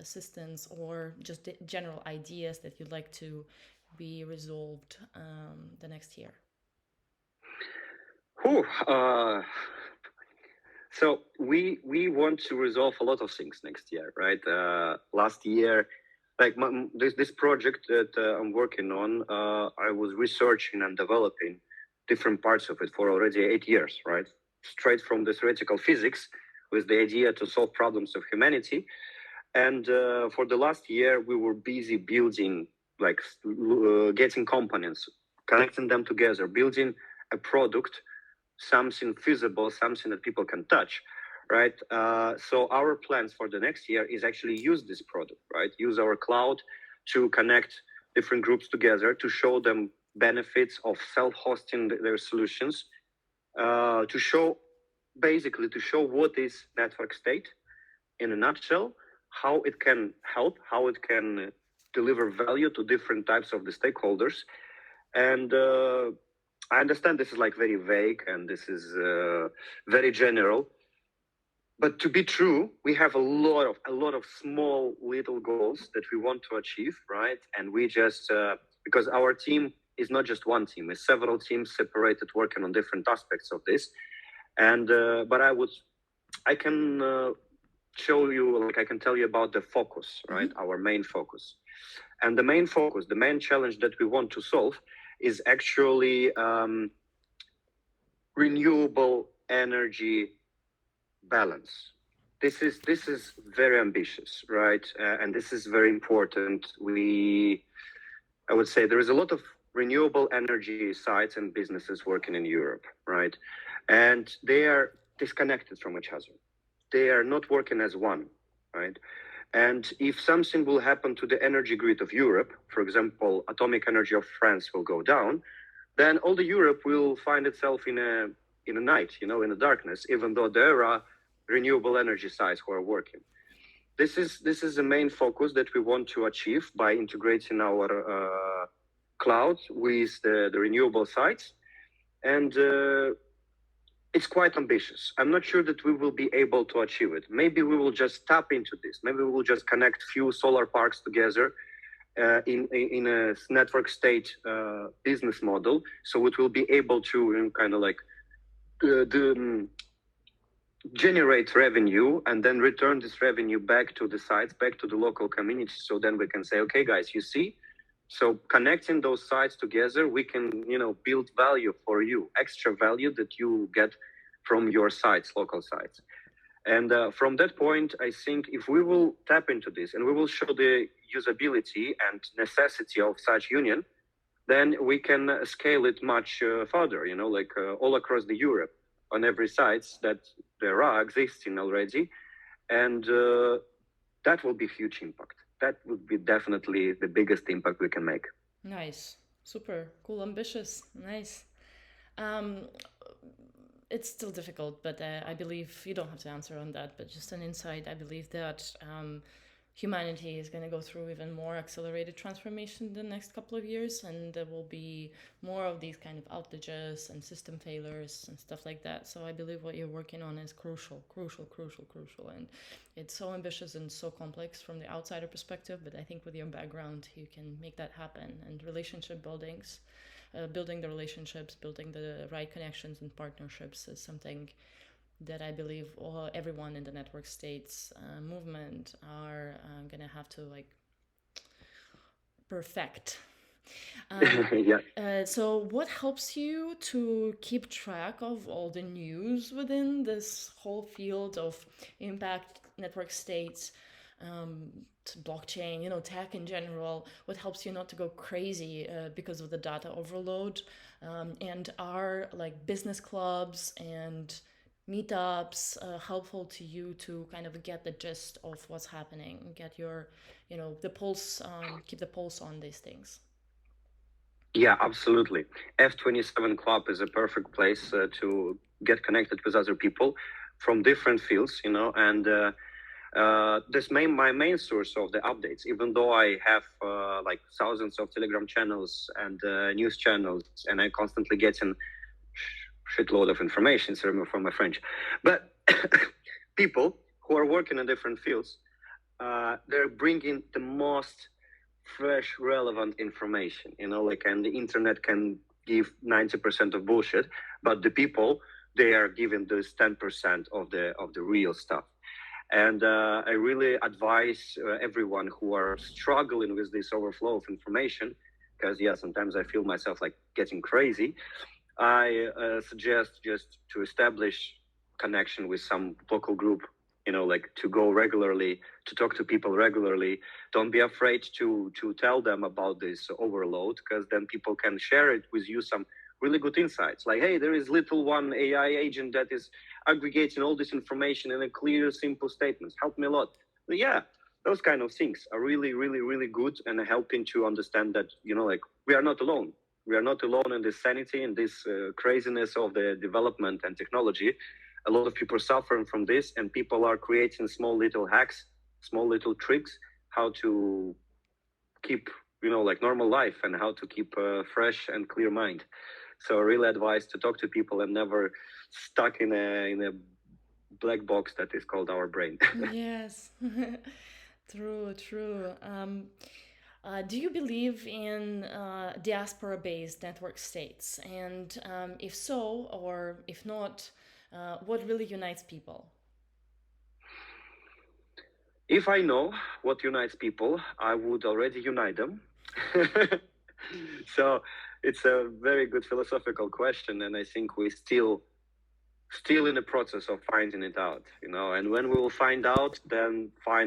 assistance or just general ideas that you'd like to be resolved the next year? Whew, so we want to resolve a lot of things next year, right? Last year, like this project that I'm working on, I was researching and developing different parts of it for already 8 years, right? Straight from the theoretical physics, with the idea to solve problems of humanity. And for the last year, we were busy building, like getting components, connecting them together, building a product, something feasible, something that people can touch, right? So our plans for the next year is actually use this product, right? Use our cloud to connect different groups together, to show them benefits of self-hosting their solutions, to show, basically to show what is network state in a nutshell, how it can help, how it can deliver value to different types of the stakeholders. And I understand this is like very vague and this is very general, but to be true, we have a lot of small little goals that we want to achieve, right? And we just because our team is not just one team; it's several teams separated working on different aspects of this. And but I can show you, like I can tell you about the focus, right? Mm-hmm. Our main focus. And the main focus, the main challenge that we want to solve is actually renewable energy balance. This is very ambitious, right? And this is very important. I would say there is a lot of renewable energy sites and businesses working in Europe, right? And they are disconnected from each other. They are not working as one, right? And if something will happen to the energy grid of Europe, for example, atomic energy of France will go down, then all the Europe will find itself in a night, in the darkness, even though there are renewable energy sites who are working. This is the main focus that we want to achieve by integrating our cloud with the renewable sites, and it's quite ambitious. I'm not sure that we will be able to achieve it. Maybe we will just tap into this. Maybe we will just connect few solar parks together in a network state business model, so it will be able to kind of like generate revenue and then return this revenue back to the sites, back to the local community. So then we can say, okay, guys, you see, so connecting those sites together, we can, build value for you, extra value that you get from your sites, local sites. And from that point, I think if we will tap into this and we will show the usability and necessity of such union, then we can scale it much further, like all across the Europe on every sites that there are existing already. And that will be huge impact. That would be definitely the biggest impact we can make. Nice. Super cool, ambitious. Nice. Um, it's still difficult, but I believe you don't have to answer on that. But just an insight, I believe that humanity is going to go through even more accelerated transformation in the next couple of years, and there will be more of these kind of outages and system failures and stuff like that. So I believe what you're working on is crucial, crucial, crucial, crucial, and it's so ambitious and so complex from the outsider perspective. But I think with your background, you can make that happen. And relationship buildings, building the relationships, building the right connections and partnerships is something that I believe everyone in the network states movement are gonna have to like perfect. Yeah. So what helps you to keep track of all the news within this whole field of impact network states, blockchain, tech in general? What helps you not to go crazy because of the data overload? And are like business clubs and meetups helpful to you to kind of get the gist of what's happening, get your, the pulse, keep the pulse on these things? Yeah, absolutely. F27 Club is a perfect place to get connected with other people from different fields, and my main source of the updates, even though I have like thousands of Telegram channels and news channels, and I constantly get in shitload of information, sorry from my French, but people who are working in different fields they're bringing the most fresh, relevant information. And the internet can give 90% of bullshit, but the people, they are giving this 10% of the real stuff. And I really advise everyone who are struggling with this overflow of information, because yeah, sometimes I feel myself like getting crazy. I suggest just to establish connection with some local group, like to go regularly, to talk to people regularly. Don't be afraid to tell them about this overload, because then people can share it with you some really good insights. Like, hey, there is little one AI agent that is aggregating all this information in a clear, simple statements. Help me a lot. But yeah, those kind of things are really, really, really good and helping to understand that, like, we are not alone. We are not alone in this sanity and this craziness of the development and technology. A lot of people are suffering from this, and people are creating small little hacks, small little tricks, how to keep, like, normal life, and how to keep a fresh and clear mind. So really advise to talk to people and never stuck in a black box that is called our brain. Yes, true, true. Do you believe in diaspora-based network states? And if so, or if not, what really unites people? If I know what unites people, I would already unite them. So it's a very good philosophical question, and I think we still in the process of finding it out. And when we will find out, then fine.